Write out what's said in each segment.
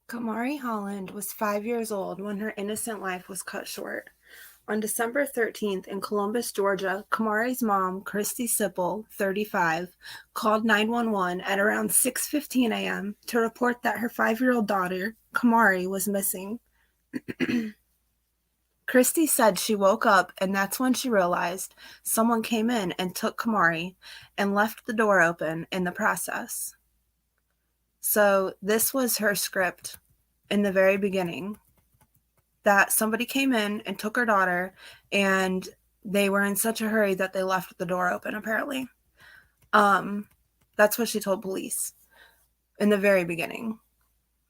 Kamarie Holland was 5 years old when her innocent life was cut short. On December 13th in Columbus, Georgia, Kamarie's mom, Christy Sipple, 35, called 911 at around 6:15 a.m. to report that her 5-year-old daughter, Kamarie, was missing. Christy said she woke up and that's when she realized someone came in and took Kamarie and left the door open in the process. So this was her script in the very beginning, that somebody came in and took her daughter, and they were in such a hurry that they left the door open, apparently. That's what she told police in the very beginning.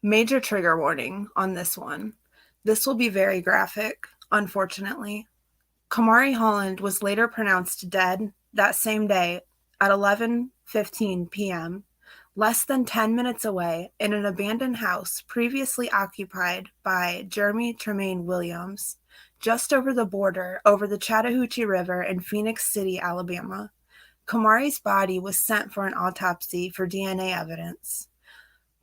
Major trigger warning on this one. This will be very graphic, unfortunately. Kamarie Holland was later pronounced dead that same day at 11:15 p.m., less than 10 minutes away in an abandoned house previously occupied by Jeremy Tremaine Williams, just over the border over the Chattahoochee River in Phoenix City, Alabama. Kamarie's body was sent for an autopsy for DNA evidence.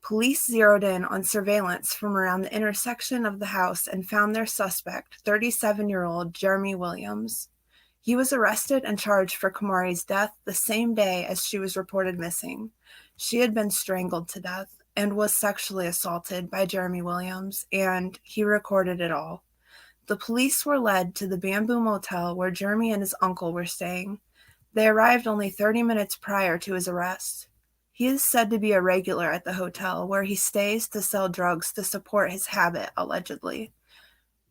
Police zeroed in on surveillance from around the intersection of the house and found their suspect, 37-year-old Jeremy Williams. He was arrested and charged for Kamarie's death the same day as she was reported missing. She had been strangled to death and was sexually assaulted by Jeremy Williams, and he recorded it all. The police were led to the Bamboo Motel where Jeremy and his uncle were staying. They arrived only 30 minutes prior to his arrest. He is said to be a regular at the hotel, where he stays to sell drugs to support his habit, allegedly.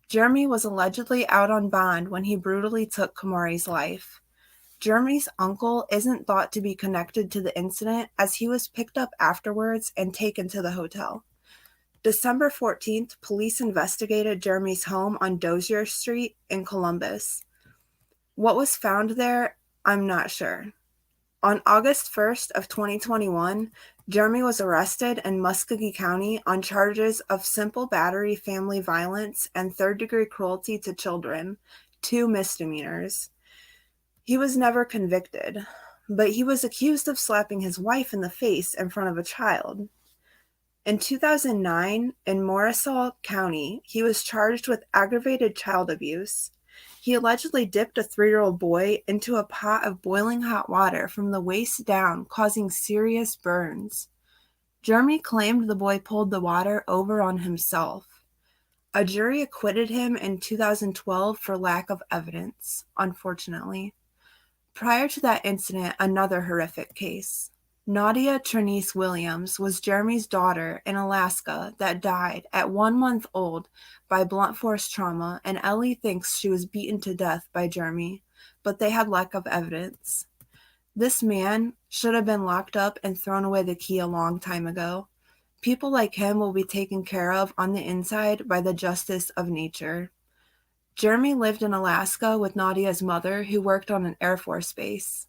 Jeremy was allegedly out on bond when he brutally took Kamarie's life. Jeremy's uncle isn't thought to be connected to the incident, as he was picked up afterwards and taken to the hotel. December 14th, police investigated Jeremy's home on Dozier Street in Columbus. What was found there, I'm not sure. On August 1st of 2021, Jeremy was arrested in Muskogee County on charges of simple battery, family violence, and third-degree cruelty to children, 2 misdemeanors. He was never convicted, but he was accused of slapping his wife in the face in front of a child. In 2009, in Morrisall County, he was charged with aggravated child abuse. He allegedly dipped a 3-year-old boy into a pot of boiling hot water from the waist down, causing serious burns. Jeremy claimed the boy pulled the water over on himself. A jury acquitted him in 2012 for lack of evidence, unfortunately. Prior to that incident, another horrific case. Nadia Trenice Williams was Jeremy's daughter in Alaska that died at 1 month old by blunt force trauma, and Ellie thinks she was beaten to death by Jeremy, but they had lack of evidence. This man should have been locked up and thrown away the key a long time ago. People like him will be taken care of on the inside by the justice of nature. Jeremy lived in Alaska with Nadia's mother, who worked on an Air Force base.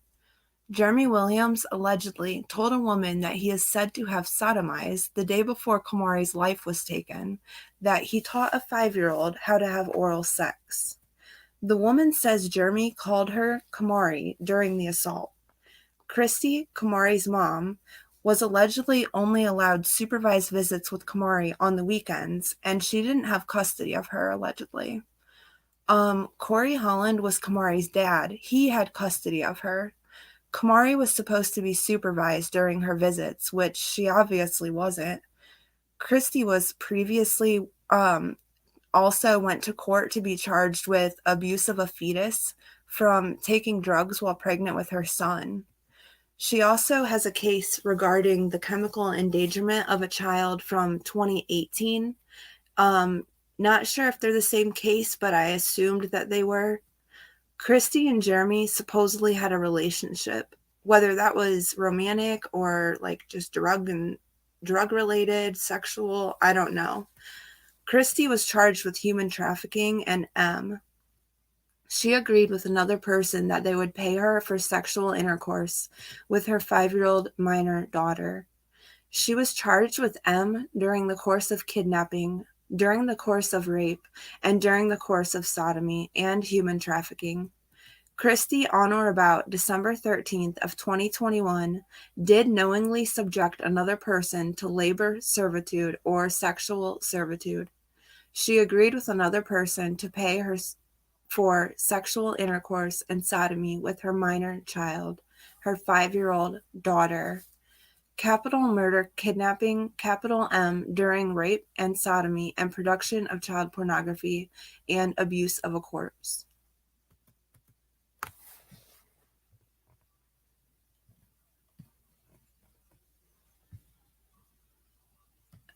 Jeremy Williams allegedly told a woman that he is said to have sodomized the day before Kamarie's life was taken, that he taught a 5-year-old how to have oral sex. The woman says Jeremy called her Kamarie during the assault. Christy, Kamarie's mom, was allegedly only allowed supervised visits with Kamarie on the weekends, and she didn't have custody of her, allegedly. Corey Holland was Kamarie's dad. He had custody of her. Kamarie was supposed to be supervised during her visits, which she obviously wasn't. Christy was previously also went to court to be charged with abuse of a fetus from taking drugs while pregnant with her son. She also has a case regarding the chemical endangerment of a child from 2018. Not sure if they're the same case, but I assumed that they were. Christy and Jeremy supposedly had a relationship, whether that was romantic or like just drug related, sexual, I don't know. Christy was charged with human trafficking, and she agreed with another person that they would pay her for sexual intercourse with her 5-year-old minor daughter. She was charged with M during the course of kidnapping, during the course of rape, and during the course of sodomy and human trafficking. Christie, on or about December 13th of 2021, did knowingly subject another person to labor, servitude, or sexual servitude. She agreed with another person to pay her for sexual intercourse and sodomy with her minor child, her 5-year-old daughter. Capital murder, kidnapping, capital M, during rape and sodomy, and production of child pornography, and abuse of a corpse.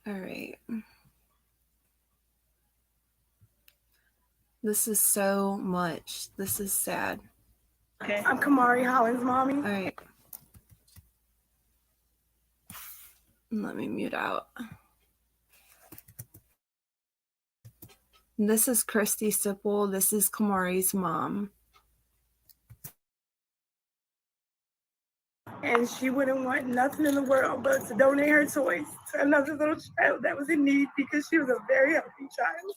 All right. This is so much. This is sad. Okay. I'm Kamarie Holland's mommy. All right. Let me mute out. This is Christy Sipple. This is Kamarie's mom. And she wouldn't want nothing in the world but to donate her toys to another little child that was in need because she was a very healthy child.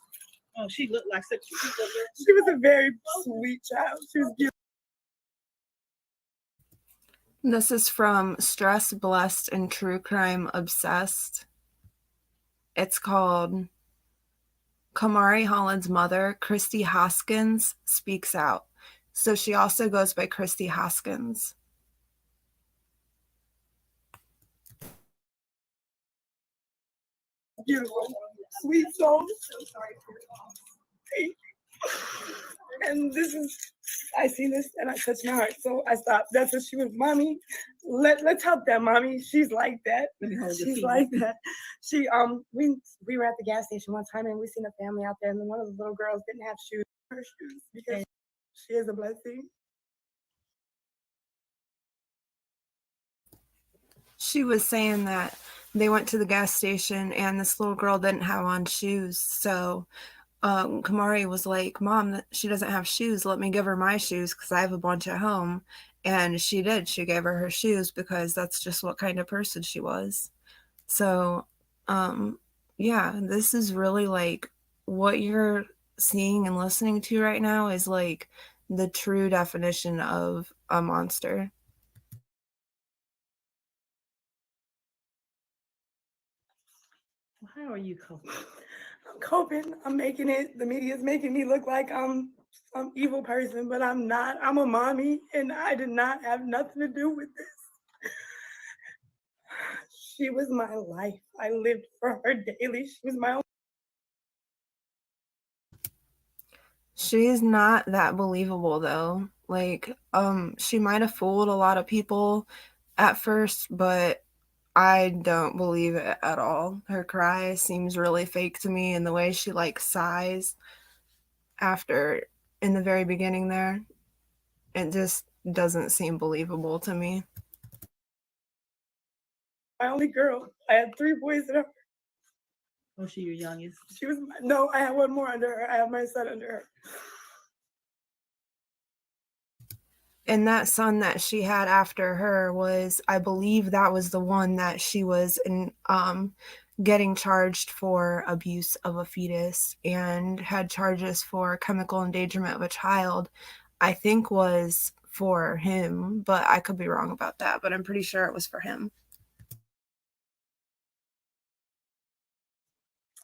Oh, she looked like such a sweet girl. She was a very sweet child. She was beautiful. This is from Stress, Blessed, and True Crime Obsessed. It's called Kamarie Holland's mother, Christy Hoskins, speaks out. So she also goes by Christy Hoskins. Beautiful, sweet soul. And this is, I see this and I touch my heart, so I stopped. That's what she was, mommy. Let's help that, mommy. She's like that. She's like that. She we were at the gas station one time and we seen a family out there, and one of the little girls didn't have shoes. Her shoes, because she is a blessing. She was saying that they went to the gas station and this little girl didn't have on shoes, so Kamarie was like, Mom, she doesn't have shoes. Let me give her my shoes because I have a bunch at home. And she did. She gave her her shoes because that's just what kind of person she was. So, yeah, this is really like what you're seeing and listening to right now is like the true definition of a monster. How are you coping? I'm coping. I'm making it. The media is making me look like I'm some evil person, but I'm not. I'm a mommy, and I did not have nothing to do with this. She was my life. I lived for her daily. She was my own. She's not that believable though. Like, she might have fooled a lot of people at first, but I don't believe it at all. Her cry seems really fake to me, and the way she like sighs after in the very beginning there, it just doesn't seem believable to me. My only girl. I had 3 boys in her. Was she your youngest? She was no, I have one more under her. I have my son under her. And that son that she had after her was, I believe that was the one that she was in, getting charged for abuse of a fetus and had charges for chemical endangerment of a child, I think was for him, but I could be wrong about that, but I'm pretty sure it was for him.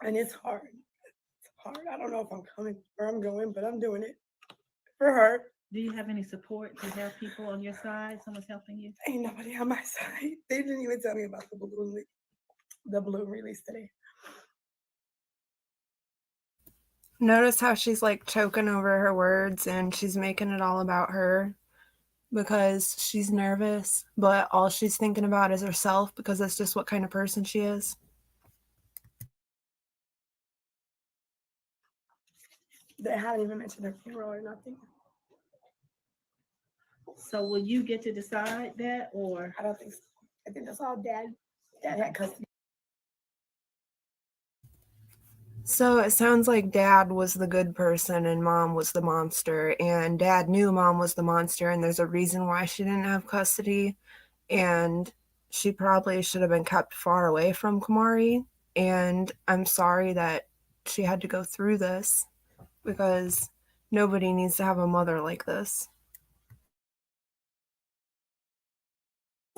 And it's hard. It's hard. I don't know if I'm coming where I'm going, but I'm doing it for her. Do you have any support to have people on your side? Someone's helping you? Ain't nobody on my side. They didn't even tell me about the balloon release today. Notice how she's like choking over her words and she's making it all about her because she's nervous, but all she's thinking about is herself because that's just what kind of person she is. They haven't even mentioned her funeral or nothing. So will you get to decide that, or? I don't think so. I think that's all Dad had custody. So it sounds like Dad was the good person and Mom was the monster, and Dad knew Mom was the monster, and there's a reason why she didn't have custody, and she probably should have been kept far away from Kamarie, and I'm sorry that she had to go through this because nobody needs to have a mother like this.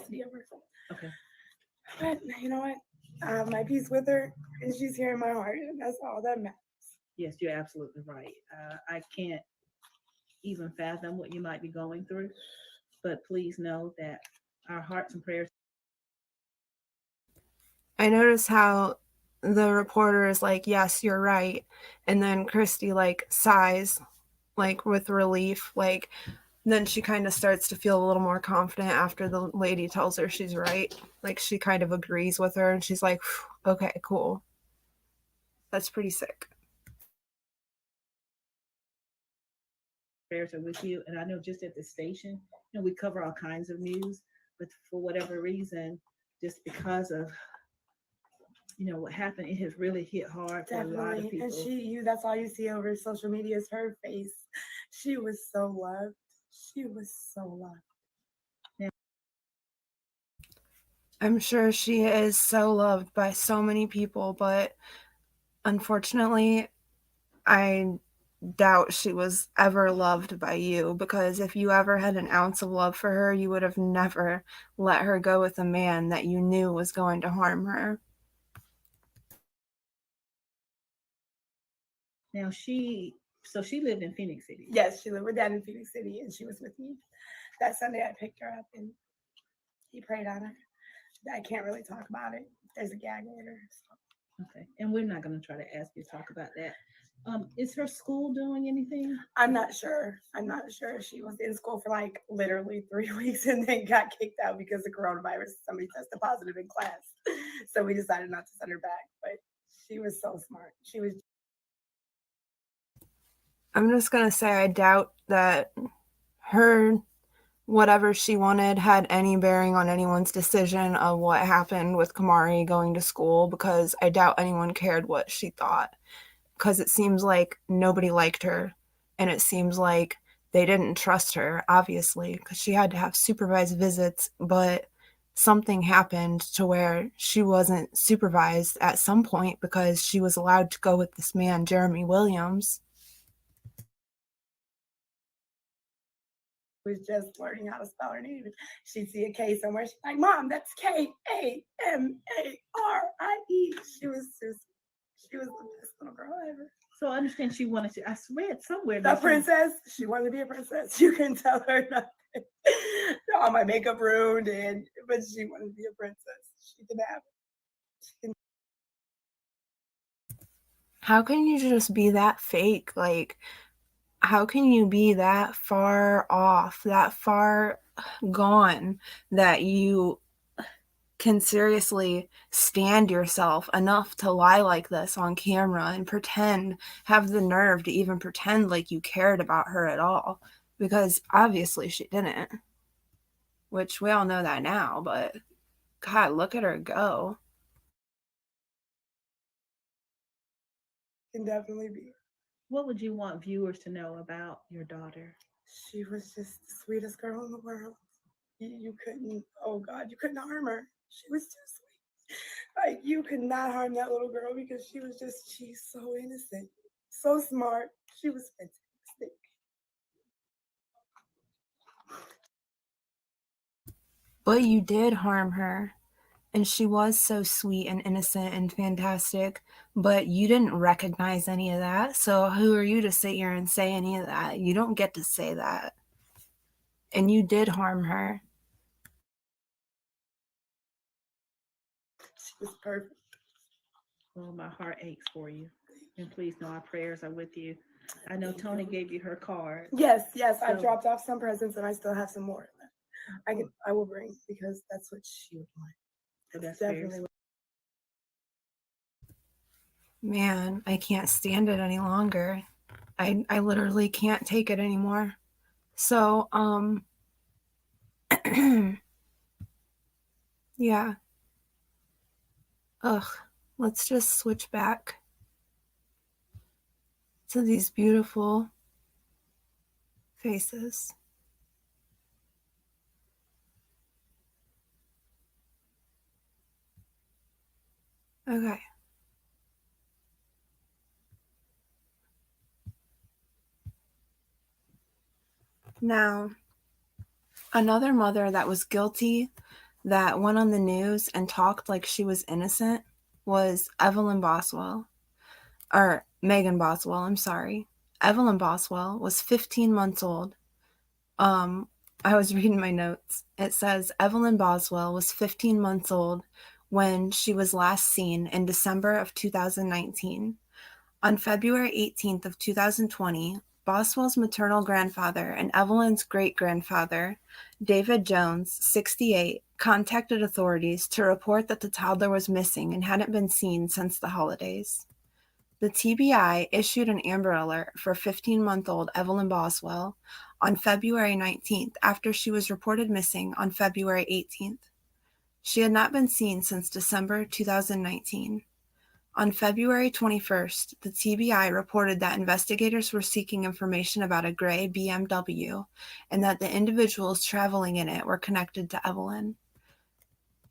custody of her. Okay. But you know what? I have my peace with her, and she's here in my heart, and that's all that matters. Yes, you're absolutely right. I can't even fathom what you might be going through, but please know that our hearts and prayers. I notice how the reporter is like, yes, you're right. And then Christy like sighs, like with relief. Like, then she kind of starts to feel a little more confident after the lady tells her she's right. Like, she kind of agrees with her and she's like, okay, cool. That's pretty sick. Prayers are with you. And I know just at the station, we cover all kinds of news, but for whatever reason, just because of what happened, it has really hit hard for a lot of Definitely. people. And that's all you see over social media is her face. She was so loved. She was so loved. Now, I'm sure she is so loved by so many people, but unfortunately, I doubt she was ever loved by you, because if you ever had an ounce of love for her, you would have never let her go with a man that you knew was going to harm her. Now she lived in Phoenix City. Yes, she lived with Dad in Phoenix City, and she was with me. That Sunday I picked her up and he prayed on her. I can't really talk about it. There's a gag order. So. Okay, and we're not going to try to ask you to talk about that. Is her school doing anything? I'm not sure. She was in school for like literally 3 weeks and then got kicked out because of coronavirus. Somebody tested positive in class. So we decided not to send her back. But she was so smart. I'm just going to say I doubt that her whatever she wanted had any bearing on anyone's decision of what happened with Kamarie going to school, because I doubt anyone cared what she thought. Because it seems like nobody liked her, and it seems like they didn't trust her, obviously, because she had to have supervised visits, but something happened to where she wasn't supervised at some point because she was allowed to go with this man, Jeremy Williams. Was just learning how to spell her name. She'd see a K somewhere. She's like, Mom, that's Kamarie. She was the best little girl ever. So I understand she wanted to. I read somewhere the princess. She wanted to be a princess. You can tell her nothing. All my makeup ruined, but she wanted to be a princess. She can have it. How can you just be that fake? Like, how can you be that far off, that far gone, that you can seriously stand yourself enough to lie like this on camera and have the nerve to even pretend like you cared about her at all? Because obviously she didn't, which we all know that now, but God, look at her go. Can definitely be. What would you want viewers to know about your daughter? She was just the sweetest girl in the world. You couldn't, oh God, you couldn't harm her. She was too sweet. Like, you could not harm that little girl because she's so innocent, so smart. She was fantastic. But you did harm her. And she was so sweet and innocent and fantastic, but you didn't recognize any of that. So who are you to sit here and say any of that? You don't get to say that. And you did harm her. She was perfect. Well, my heart aches for you. And please know our prayers are with you. I know Tony gave you her card. Yes. I dropped off some presents and I still have some more. I will bring, because that's what she would want. So that's definitely. Man, I can't stand it any longer. I literally can't take it anymore. So, yeah. Ugh, let's just switch back to these beautiful faces. Okay. Now, another mother that was guilty, that went on the news and talked like she was innocent was Evelynn Boswell. Or Megan Boswell, I'm sorry. Evelynn Boswell was 15 months old. I was reading my notes. It says Evelynn Boswell was 15 months old when she was last seen in December of 2019. On February 18th of 2020, Boswell's maternal grandfather and Evelynn's great-grandfather, David Jones, 68, contacted authorities to report that the toddler was missing and hadn't been seen since the holidays. The TBI issued an Amber Alert for 15-month-old Evelynn Boswell on February 19th after she was reported missing on February 18th. She had not been seen since December 2019. On February 21st, the TBI reported that investigators were seeking information about a gray BMW and that the individuals traveling in it were connected to Evelynn.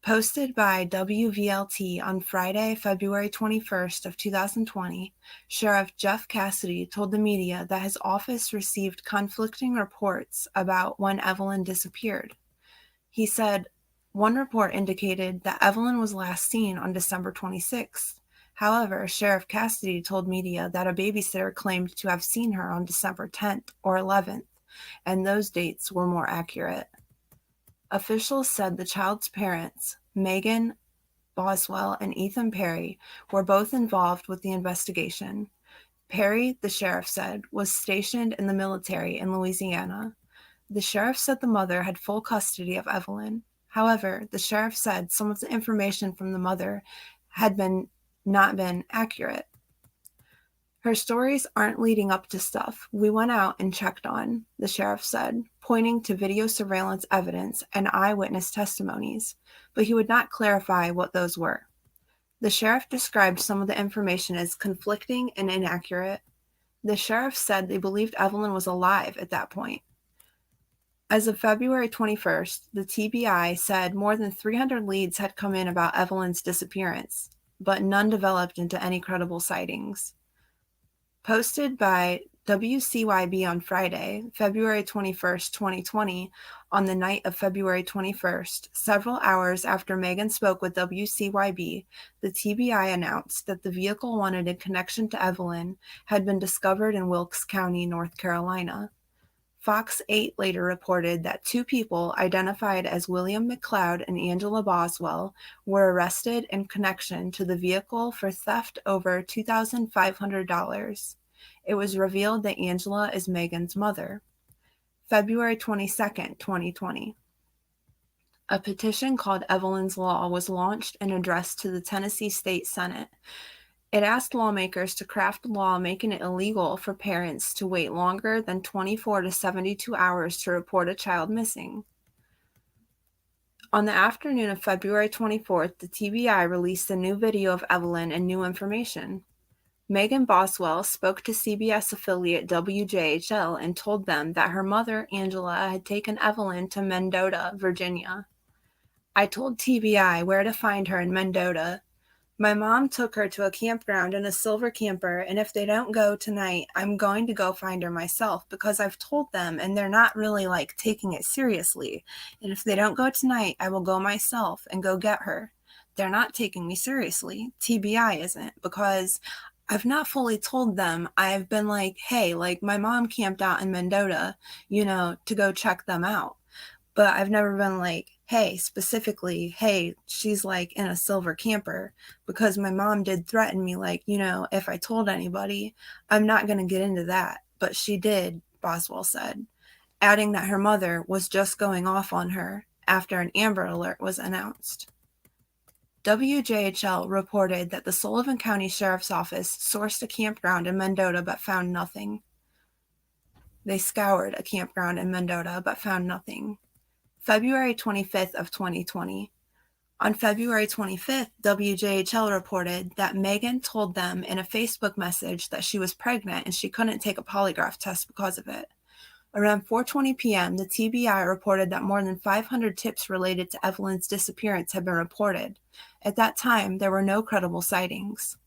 Posted by WVLT on Friday, February 21st of 2020, Sheriff Jeff Cassidy told the media that his office received conflicting reports about when Evelynn disappeared. He said, one report indicated that Evelynn was last seen on December 26th. However, Sheriff Cassidy told media that a babysitter claimed to have seen her on December 10th or 11th, and those dates were more accurate. Officials said the child's parents, Megan Boswell and Ethan Perry, were both involved with the investigation. Perry, the sheriff said, was stationed in the military in Louisiana. The sheriff said the mother had full custody of Evelynn. However, the sheriff said some of the information from the mother had not been accurate. Her stories aren't leading up to stuff we went out and checked on, the sheriff said, pointing to video surveillance evidence and eyewitness testimonies, but he would not clarify what those were. The sheriff described some of the information as conflicting and inaccurate. The sheriff said they believed Evelynn was alive at that point. As of February 21st, the TBI said more than 300 leads had come in about Evelynn's disappearance, but none developed into any credible sightings. Posted by WCYB on Friday, February 21st, 2020, on the night of February 21st, several hours after Megan spoke with WCYB, the TBI announced that the vehicle wanted in connection to Evelynn had been discovered in Wilkes County, North Carolina. Fox 8 later reported that two people identified as William McLeod and Angela Boswell were arrested in connection to the vehicle for theft over $2,500. It was revealed that Angela is Megan's mother. February 22nd, 2020. A petition called Evelynn's Law was launched and addressed to the Tennessee State Senate. It asked lawmakers to craft a law making it illegal for parents to wait longer than 24 to 72 hours to report a child missing. On the afternoon of February 24th, the TBI released a new video of Evelynn and new information. Megan Boswell spoke to CBS affiliate WJHL and told them that her mother, Angela, had taken Evelynn to Mendota, Virginia. I told TBI where to find her in Mendota. My mom took her to a campground in a silver camper, and if they don't go tonight, I'm going to go find her myself because I've told them and they're not really taking it seriously. And if they don't go tonight, I will go myself and go get her. They're not taking me seriously. TBI isn't, because I've not fully told them. I've been hey, my mom camped out in Mendota, to go check them out. But I've never been hey, specifically, hey, she's in a silver camper, because my mom did threaten me, if I told anybody. I'm not going to get into that, but she did, Boswell said, adding that her mother was just going off on her after an Amber Alert was announced. WJHL reported that the Sullivan County Sheriff's Office sourced a campground in Mendota but found nothing. They scoured a campground in Mendota but found nothing. February 25th of 2020. On February 25th, WJHL reported that Megan told them in a Facebook message that she was pregnant and she couldn't take a polygraph test because of it. Around 4:20 p.m., the TBI reported that more than 500 tips related to Evelynn's disappearance had been reported. At that time, there were no credible sightings.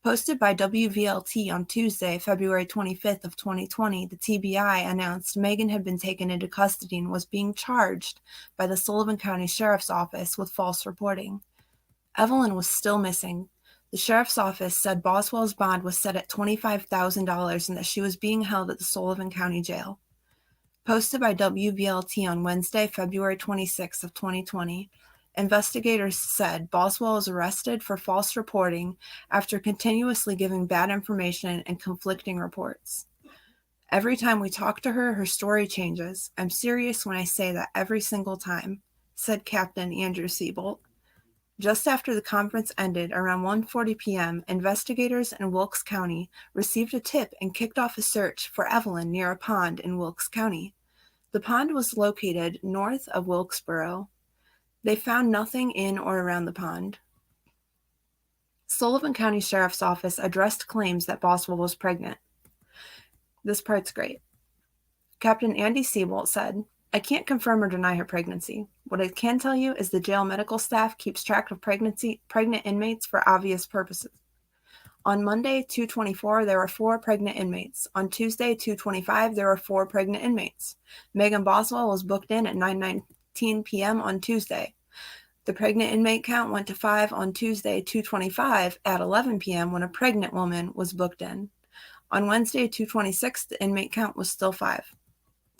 Posted by WVLT on Tuesday, February 25th of 2020, the TBI announced Megan had been taken into custody and was being charged by the Sullivan County Sheriff's Office with false reporting. Evelynn was still missing. The sheriff's office said Boswell's bond was set at $25,000 and that she was being held at the Sullivan County Jail. Posted by WVLT on Wednesday, February 26th of 2020, investigators said Boswell was arrested for false reporting after continuously giving bad information and conflicting reports. Every time we talk to her, her story changes. I'm serious when I say that every single time, said Captain Andrew Siebold. Just after the conference ended, around 1:40 p.m., investigators in Wilkes County received a tip and kicked off a search for Evelynn near a pond in Wilkes County. The pond was located north of Wilkesboro. They found nothing in or around the pond. Sullivan County Sheriff's Office addressed claims that Boswell was pregnant. This part's great. Captain Andy Siebold said, I can't confirm or deny her pregnancy. What I can tell you is the jail medical staff keeps track of pregnant inmates for obvious purposes. On Monday, 2/24, there were 4 pregnant inmates. On Tuesday, 2/25, there were 4 pregnant inmates. Megan Boswell was booked in at 9:19 p.m. on Tuesday. The pregnant inmate count went to 5 on Tuesday, 2/25, at 11 p.m. when a pregnant woman was booked in. On Wednesday, 2/26, the inmate count was still 5.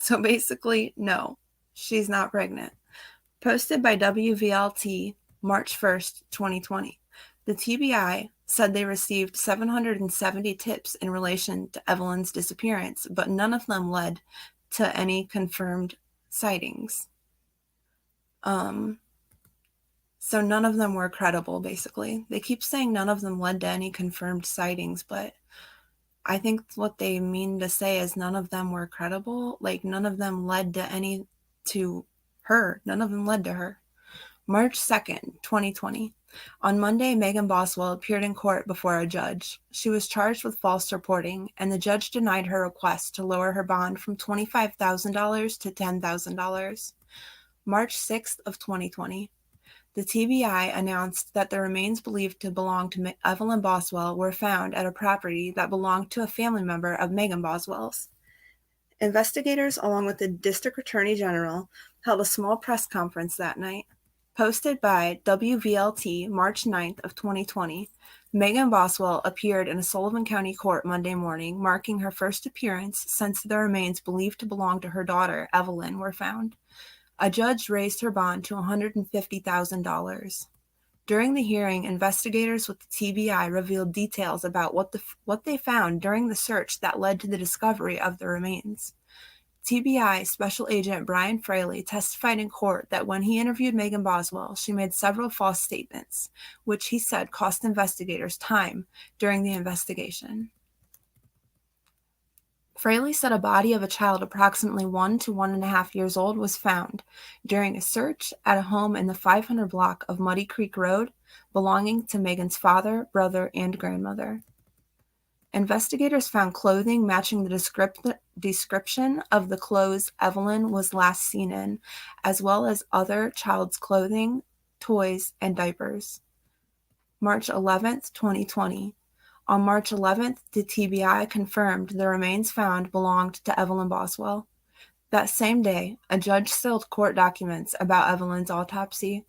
So basically, no, she's not pregnant. Posted by WVLT, March 1st, 2020. The TBI said they received 770 tips in relation to Evelynn's disappearance, but none of them led to any confirmed sightings. So none of them were credible, basically. They keep saying none of them led to any confirmed sightings, but I think what they mean to say is none of them were credible. Like, none of them led to her. None of them led to her. March 2nd, 2020. On Monday, Megan Boswell appeared in court before a judge. She was charged with false reporting, and the judge denied her request to lower her bond from $25,000 to $10,000. March 6th of 2020. The TBI announced that the remains believed to belong to Evelynn Boswell were found at a property that belonged to a family member of Megan Boswell's. Investigators, along with the District Attorney General, held a small press conference that night. Posted by WVLT March 9th of 2020, Megan Boswell appeared in a Sullivan County court Monday morning, marking her first appearance since the remains believed to belong to her daughter, Evelynn, were found. A judge raised her bond to $150,000. During the hearing, investigators with the TBI revealed details about what they found during the search that led to the discovery of the remains. TBI Special Agent Brian Fraley testified in court that when he interviewed Megan Boswell, she made several false statements, which he said cost investigators time during the investigation. Fraley said a body of a child approximately 1 to 1.5 years old was found during a search at a home in the 500 block of Muddy Creek Road belonging to Megan's father, brother, and grandmother. Investigators found clothing matching the description of the clothes Evelynn was last seen in, as well as other child's clothing, toys, and diapers. March 11th, 2020. On March 11th, the TBI confirmed the remains found belonged to Evelynn Boswell. That same day, a judge sealed court documents about Evelynn's autopsy.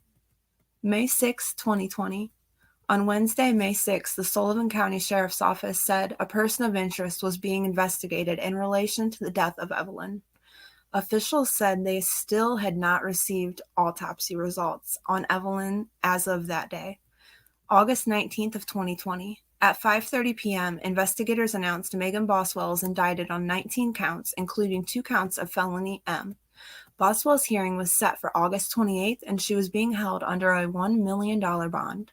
May 6, 2020. On Wednesday, May 6, the Sullivan County Sheriff's Office said a person of interest was being investigated in relation to the death of Evelynn. Officials said they still had not received autopsy results on Evelynn as of that day. August 19th of 2020. At 5:30 p.m., investigators announced Megan Boswell is indicted on 19 counts, including 2 counts of felony M. Boswell's hearing was set for August 28th, and she was being held under a $1 million bond.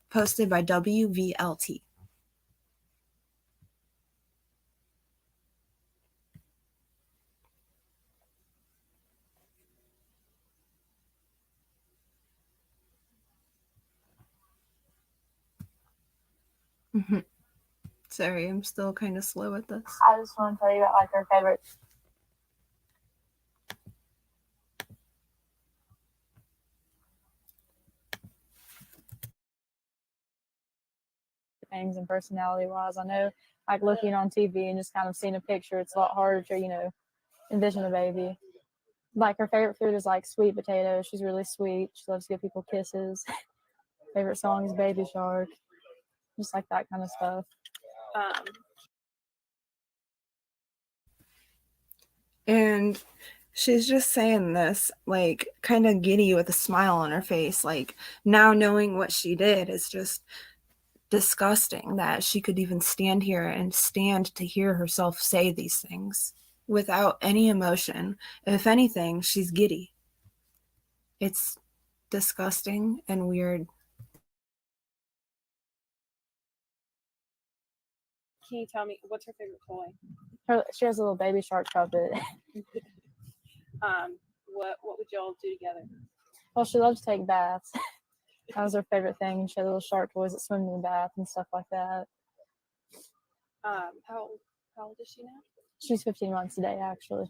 Posted by WVLT. Sorry, I'm still kind of slow at this. I just want to tell you about like our favorite. things and personality wise. I know, like looking on TV and just kind of seeing a picture, it's a lot harder to, envision a baby. Like her favorite food is like sweet potatoes. She's really sweet. She loves to give people kisses. Favorite song is Baby Shark. Just like that kind of stuff. And she's just saying this, like, kind of giddy with a smile on her face. Like, now knowing what she did is just disgusting that she could even stand here and stand to hear herself say these things without any emotion. If anything, she's giddy. It's disgusting and weird. Can you tell me what's her favorite toy? She has a little Baby Shark puppet. What would y'all do together? Well, she loves to take baths. That was her favorite thing. She had little shark toys that swim in the bath and stuff like that. How old is she now? She's 15 months today, actually.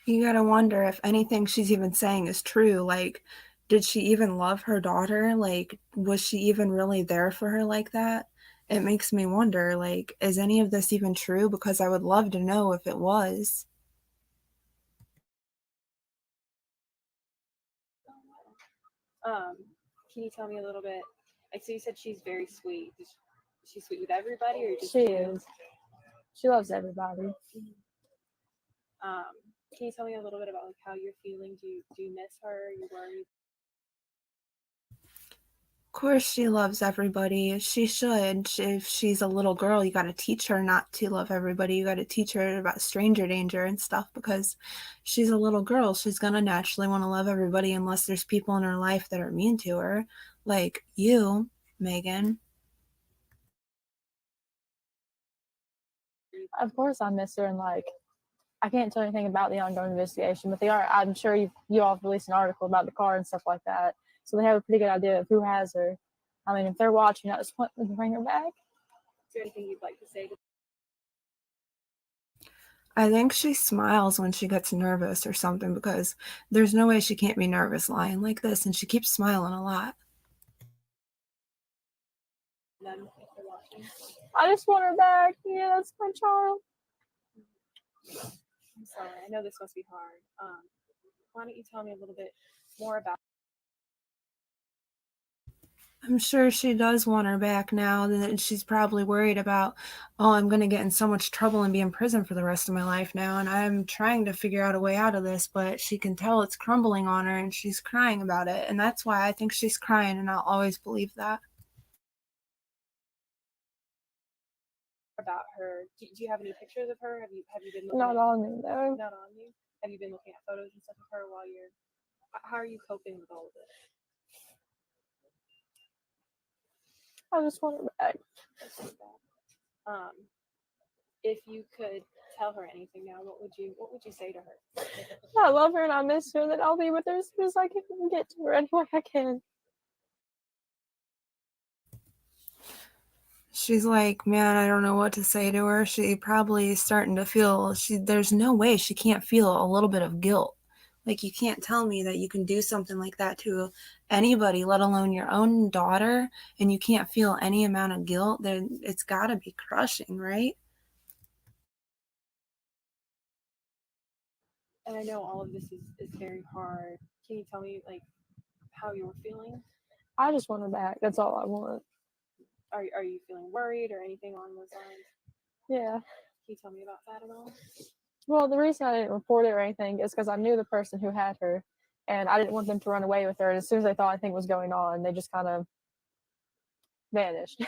You gotta wonder if anything she's even saying is true. Like, did she even love her daughter? Like, was she even really there for her like that? It makes me wonder, like, is any of this even true? Because I would love to know if it was. Can you tell me a little bit? Like, so you said she's very sweet. Is she sweet with everybody, or just She you? is. She loves everybody. Can you tell me a little bit about like how you're feeling? Do you miss her? Are you worried? Of course, she loves everybody. She should. If she's a little girl, you gotta teach her not to love everybody. You gotta teach her about stranger danger and stuff because she's a little girl. She's gonna naturally want to love everybody unless there's people in her life that are mean to her, like you, Megan. Of course, I miss her, and like, I can't tell anything about the ongoing investigation, but they are. I'm sure you all have released an article about the car and stuff like that, so they have a pretty good idea of who has her. I mean, if they're watching, I just want them to bring her back. Is there anything you'd like to say? I think she smiles when she gets nervous or something because there's no way she can't be nervous lying like this, and she keeps smiling a lot. Them if they're watching. I just want her back. Yeah, that's my child. I'm sorry. I know this must be hard. Why don't you tell me a little bit more about? I'm sure she does want her back now, and she's probably worried about, oh, I'm going to get in so much trouble and be in prison for the rest of my life now, and I'm trying to figure out a way out of this, but she can tell it's crumbling on her, and she's crying about it, and that's why I think she's crying, and I'll always believe that. About her. Do you have any pictures of her? Have you been looking Not at, on me though. not on you? Have you been looking at photos and stuff of her while you're? How are you coping with all of this? I just want her back. Um, if you could tell her anything now, what would you say to her? I love her and I miss her. That I'll be with her as soon as I can get to her any way I can. She's like, man, I don't know what to say to her. She probably is starting to feel, there's no way she can't feel a little bit of guilt. Like, you can't tell me that you can do something like that to anybody, let alone your own daughter, and you can't feel any amount of guilt. Then it's got to be crushing, right? And I know all of this is very hard. Can you tell me like how you're feeling? I just want her back. That's all I want. Are you feeling worried or anything along those lines? Yeah. Can you tell me about that at all? Well, the reason I didn't report it or anything is because I knew the person who had her, and I didn't want them to run away with her. And as soon as they thought anything was going on, they just kind of vanished.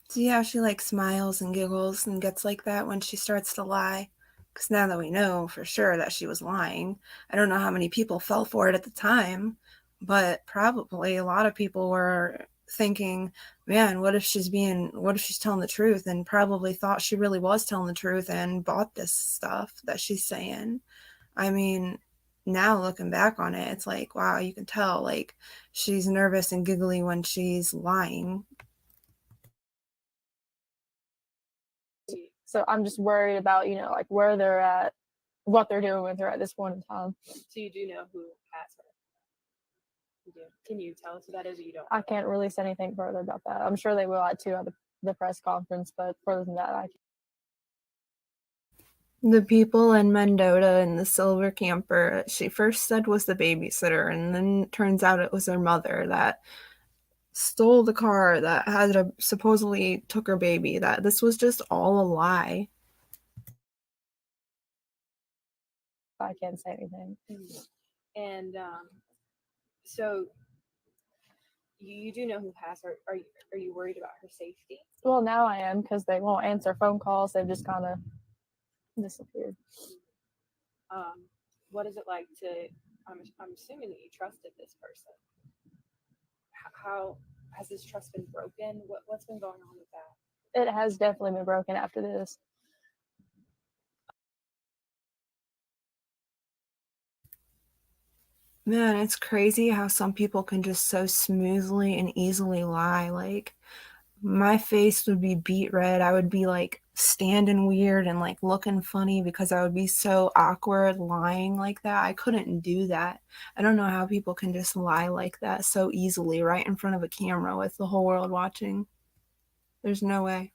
See how she like smiles and giggles and gets like that when she starts to lie? Because now that we know for sure that she was lying, I don't know how many people fell for it at the time, but probably a lot of people were thinking, man, what if she's telling the truth, and probably thought she really was telling the truth and bought this stuff that she's saying. I mean, now looking back on it, it's like, wow, you can tell like she's nervous and giggly when she's lying. So I'm just worried about, like where they're at, what they're doing with her at this point in time. So you do know who has her? You do. Can you tell us who that is, or you don't? I can't release anything further about that. I'm sure they will at the press conference, but further than that, I can't. The people in Mendota in the silver camper, she first said was the babysitter, and then it turns out it was her mother that stole the car, that supposedly took her baby, that this was just all a lie. I can't say anything. And so you do know who passed her. Are you worried about her safety? Well, now I am, because they won't answer phone calls. They've just kind of disappeared. What is it like to? I'm assuming that you trusted this person. How has this trust been broken? What's been going on with that? It has definitely been broken after this. Man, it's crazy how some people can just so smoothly and easily lie. Like, my face would be beet red. I would be like standing weird and like looking funny because I would be so awkward lying like that. I couldn't do that. I don't know how people can just lie like that so easily right in front of a camera with the whole world watching. There's no way.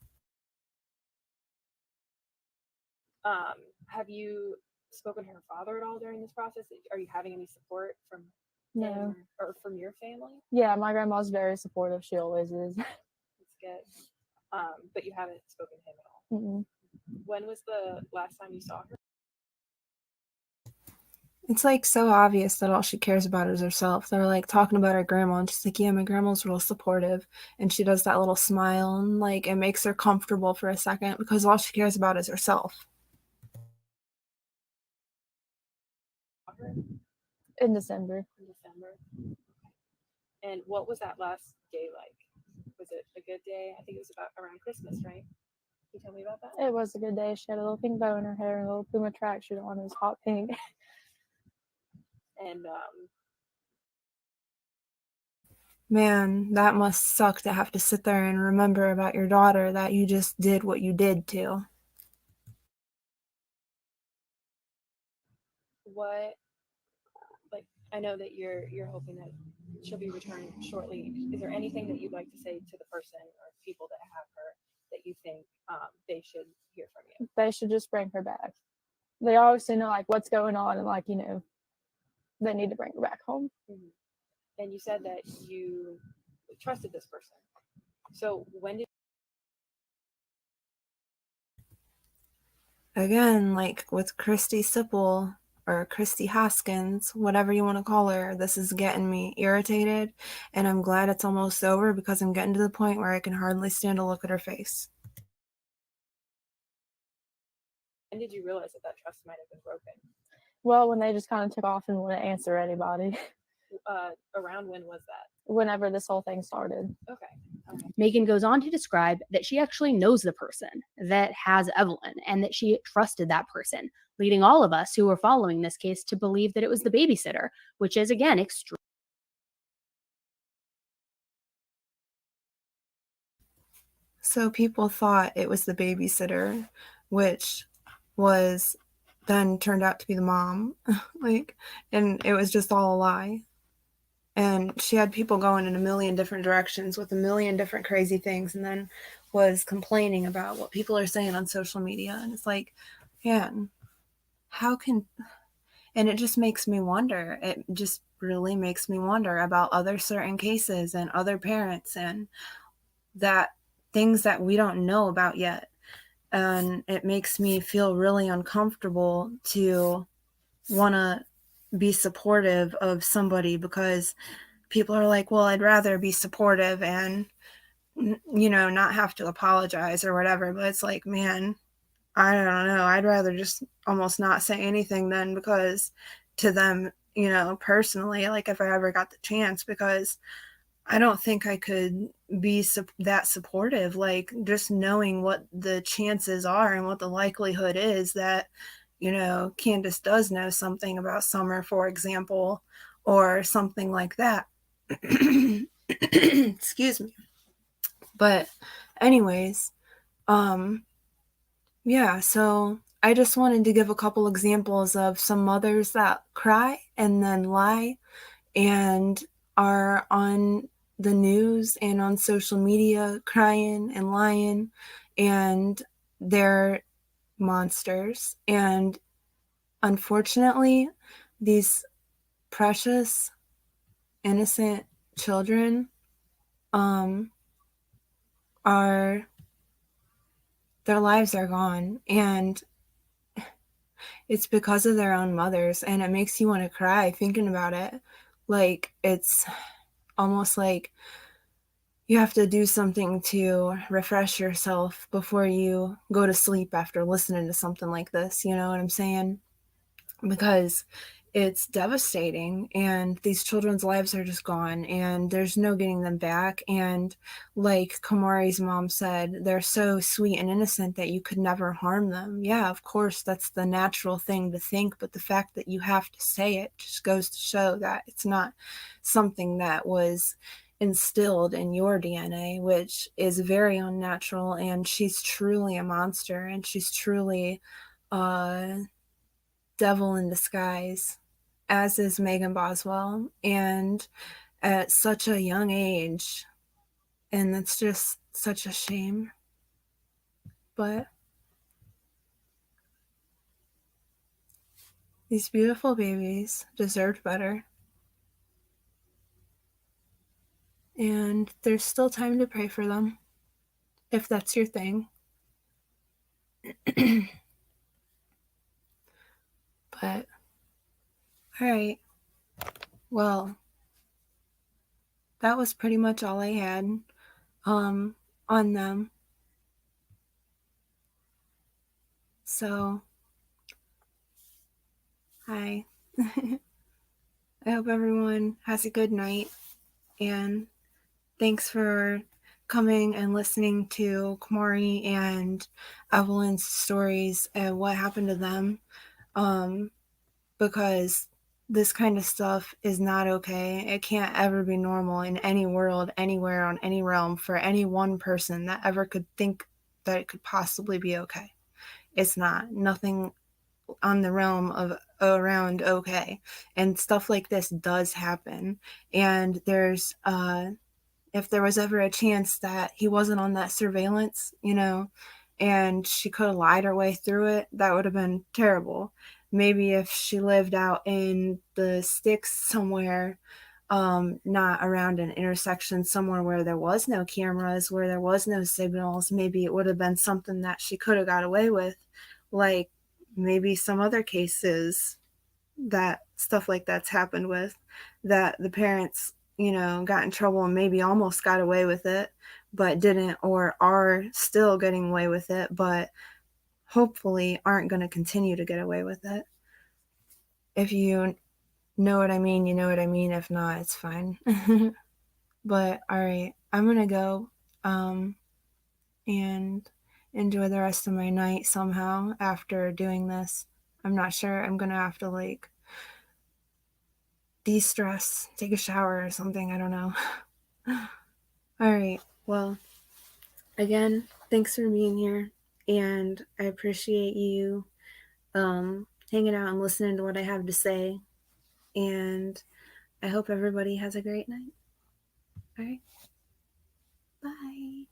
Have you spoken to her father at all during this process? Are you having any support from No. him or from your family? Yeah, my grandma's very supportive. She always is. That's good. But you haven't spoken to him at all. Mm-mm. When was the last time you saw her? It's like so obvious that all she cares about is herself. They're like talking about her grandma, and she's like, yeah, my grandma's real supportive. And she does that little smile, and like it makes her comfortable for a second because all she cares about is herself. In December. In December. And what was that last day like? Was it a good day? I think it was about around Christmas, right? Can you tell me about that? It was a good day. She had a little pink bow in her hair and a little Puma tracksuit on. It was hot pink. And Man, that must suck to have to sit there and remember about your daughter that you just did what you did to. what, like, I know that you're hoping that she'll be returned shortly. Is there anything that you'd like to say to the person or people that have her that you think they should hear from you? They should just bring her back. They obviously know like what's going on and like, you know, they need to bring her back home. Mm-hmm. And you said that you trusted this person. So when did Again, like with Christy Sipple or Christy Hoskins, whatever you want to call her, this is getting me irritated, and I'm glad it's almost over because I'm getting to the point where I can hardly stand to look at her face. when did you realize that trust might have been broken? Well, when they just kind of took off and wouldn't answer anybody. Around when was that? Whenever this whole thing started. Okay. Megan goes on to describe that she actually knows the person that has Evelynn and that she trusted that person, leading all of us who were following this case to believe that it was the babysitter, which is, again, extreme. So people thought it was the babysitter, which was then turned out to be the mom. And it was just all a lie. And she had people going in a million different directions with a million different crazy things, and then was complaining about what people are saying on social media. And it's like, man, and it just makes me wonder. It just really makes me wonder about other certain cases and other parents and that things that we don't know about yet. And it makes me feel really uncomfortable to want to be supportive of somebody because people are like, well, I'd rather be supportive and, you know, not have to apologize or whatever. But it's like, man, I don't know. I'd rather just almost not say anything then, because to them, you know, personally, like if I ever got the chance, because I don't think I could be that supportive, like just knowing what the chances are and what the likelihood is that, you know, Candace does know something about Summer, for example, or something like that. Excuse me. But anyways, yeah, so I just wanted to give a couple examples of some mothers that cry and then lie and are on the news and on social media crying and lying, and they're monsters. And unfortunately, these precious, innocent children are their lives are gone, and it's because of their own mothers, and it makes you want to cry thinking about it. Like, it's almost like you have to do something to refresh yourself before you go to sleep after listening to something like this, you know what I'm saying? Because it's devastating, and these children's lives are just gone, and there's no getting them back. And like Kamarie's mom said, they're so sweet and innocent that you could never harm them. Yeah, of course, that's the natural thing to think, but the fact that you have to say it just goes to show that it's not something that was instilled in your DNA, which is very unnatural. And she's truly a monster, and she's truly devil in disguise, as is Megan Boswell, and at such a young age. And that's just such a shame. But these beautiful babies deserved better. And there's still time to pray for them, if that's your thing. But, all right. Well, that was pretty much all I had on them. So, hi. I hope everyone has a good night, and thanks for coming and listening to Kamarie and Evelynn's stories and what happened to them, because this kind of stuff is not okay. It can't ever be normal in any world, anywhere, on any realm, for any one person that ever could think that it could possibly be okay. It's not. Nothing on the realm of around okay. And stuff like this does happen. And there's if there was ever a chance that he wasn't on that surveillance, and she could have lied her way through it, that would have been terrible. Maybe if she lived out in the sticks somewhere, not around an intersection, somewhere where there was no cameras, where there was no signals, maybe it would have been something that she could have got away with. Like maybe some other cases that stuff like that's happened with, that the parents, got in trouble and maybe almost got away with it, but didn't, or are still getting away with it, but hopefully aren't going to continue to get away with it. If you know what I mean, you know what I mean. If not, it's fine. But all right, I'm going to go and enjoy the rest of my night somehow after doing this. I'm not sure. I'm going to have to de-stress, take a shower or something. I don't know. All right. Well, again, thanks for being here, and I appreciate you hanging out and listening to what I have to say, and I hope everybody has a great night. All right.